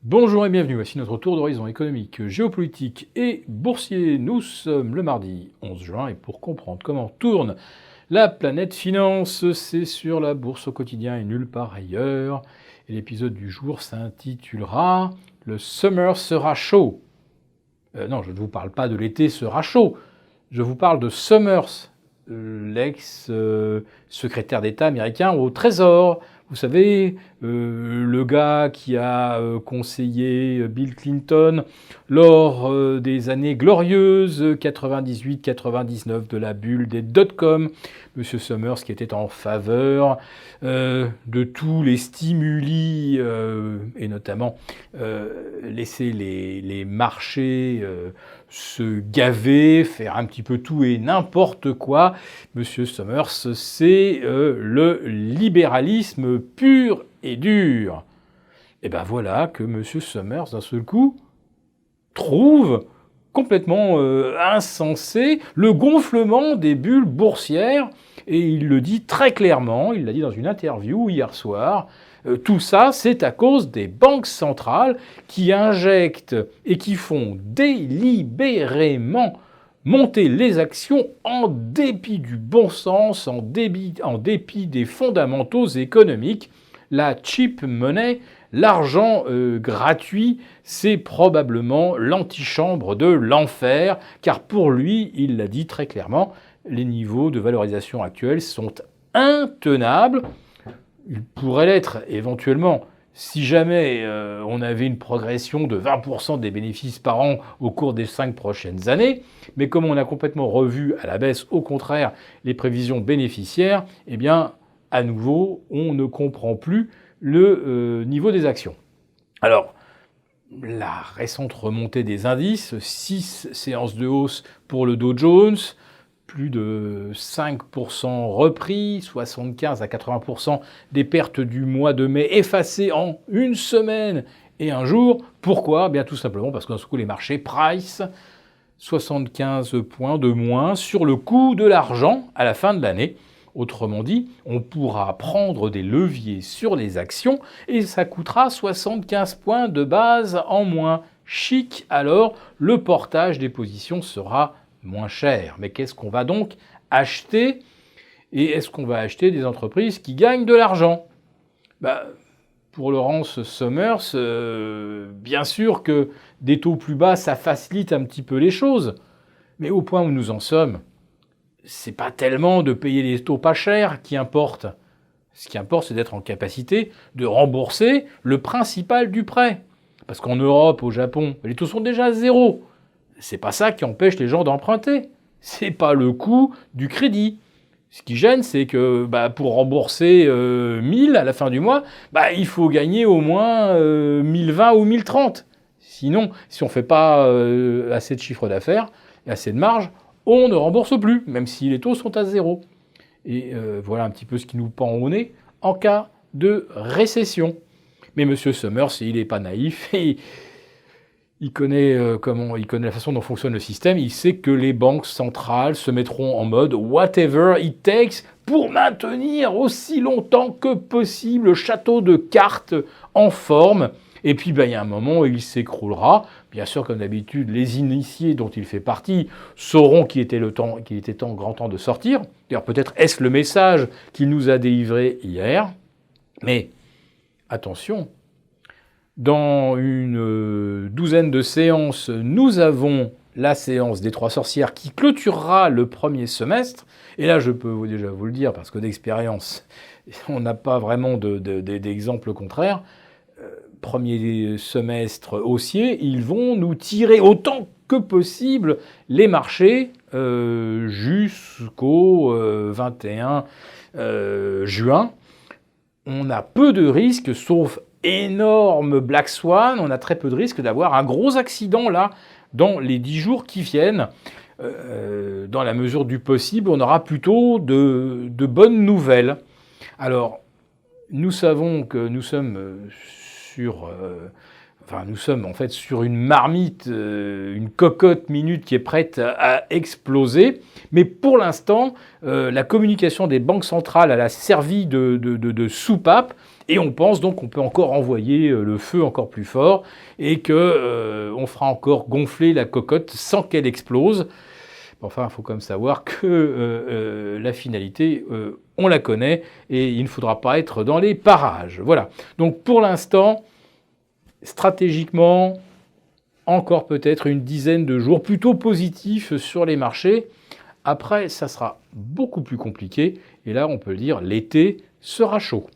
Bonjour et bienvenue, voici notre tour d'horizon économique, géopolitique et boursier. Nous sommes le mardi 11 juin et pour comprendre comment tourne la planète finance, c'est sur la bourse au quotidien et nulle part ailleurs. Et l'épisode du jour s'intitulera « Le summer sera chaud ». Non, je ne vous parle pas de l'été sera chaud, je vous parle de Summers, l'ex-secrétaire d'État américain au Trésor. Vous savez, le gars qui a conseillé Bill Clinton lors des années glorieuses 98-99 de la bulle des dot-com. Monsieur Summers qui était en faveur de tous les stimuli et notamment laisser les marchés se gaver, faire un petit peu tout et n'importe quoi. Monsieur Summers, c'est le libéralisme pur et dur. Et ben voilà que Monsieur Summers, d'un seul coup, trouve complètement insensé le gonflement des bulles boursières. Et il le dit très clairement, il l'a dit dans une interview hier soir, tout ça, c'est à cause des banques centrales qui injectent et qui font délibérément monter les actions en dépit du bon sens, en dépit des fondamentaux économiques. La cheap money, l'argent gratuit, c'est probablement l'antichambre de l'enfer, car pour lui, il l'a dit très clairement, les niveaux de valorisation actuels sont intenables. Il pourrait l'être éventuellement si jamais on avait une progression de 20% des bénéfices par an au cours des 5 prochaines années, mais comme on a complètement revu à la baisse, au contraire, les prévisions bénéficiaires, eh bien, à nouveau, on ne comprend plus le niveau des actions. Alors, la récente remontée des indices, 6 séances de hausse pour le Dow Jones, plus de 5% repris, 75 à 80% des pertes du mois de mai effacées en une semaine et un jour. Pourquoi ? Bien tout simplement parce que dans ce coup, les marchés price 75 points de moins sur le coût de l'argent à la fin de l'année. Autrement dit, on pourra prendre des leviers sur les actions et ça coûtera 75 points de base en moins. Chic, alors le portage des positions sera moins cher. Mais qu'est-ce qu'on va donc acheter ? Et est-ce qu'on va acheter des entreprises qui gagnent de l'argent ? Pour Laurence Summers, bien sûr que des taux plus bas, ça facilite un petit peu les choses. Mais au point où nous en sommes, c'est pas tellement de payer les taux pas chers qui importe. Ce qui importe, c'est d'être en capacité de rembourser le principal du prêt. Parce qu'en Europe, au Japon, les taux sont déjà à zéro. C'est pas ça qui empêche les gens d'emprunter. C'est pas le coût du crédit. Ce qui gêne, c'est que pour rembourser 1000 à la fin du mois, il faut gagner au moins 1020 ou 1030. Sinon, si on ne fait pas assez de chiffre d'affaires et assez de marge, on ne rembourse plus, même si les taux sont à zéro. Et voilà un petit peu ce qui nous pend au nez en cas de récession. Mais M. Summers, il n'est pas naïf et il connaît la façon dont fonctionne le système. Il sait que les banques centrales se mettront en mode whatever it takes pour maintenir aussi longtemps que possible le château de cartes en forme. Et puis, il y a un moment où il s'écroulera. Bien sûr, comme d'habitude, les initiés dont il fait partie sauront qu'il était grand temps de sortir. D'ailleurs, peut-être est-ce le message qu'il nous a délivré hier. Mais attention, dans une douzaine de séances, nous avons la séance des 3 sorcières qui clôturera le premier semestre. Et là, je peux déjà vous le dire, parce que d'expérience, on n'a pas vraiment d'exemple contraire. Premier semestre haussier, ils vont nous tirer autant que possible les marchés jusqu'au 21 juin. On a peu de risques, sauf énorme Black Swan, on a très peu de risques d'avoir un gros accident là dans les 10 jours qui viennent. Dans la mesure du possible, on aura plutôt de bonnes nouvelles. Alors, nous savons que nous sommes en fait sur une marmite, une cocotte minute qui est prête à exploser. Mais pour l'instant, la communication des banques centrales elle a servi de soupape Et on pense donc qu'on peut encore envoyer le feu encore plus fort et qu'on fera encore gonfler la cocotte sans qu'elle explose. Enfin, il faut quand même savoir que la finalité, on la connaît et il ne faudra pas être dans les parages. Voilà. Donc pour l'instant, stratégiquement, encore peut-être une dizaine de jours plutôt positifs sur les marchés. Après, ça sera beaucoup plus compliqué. Et là, on peut le dire, l'été sera chaud.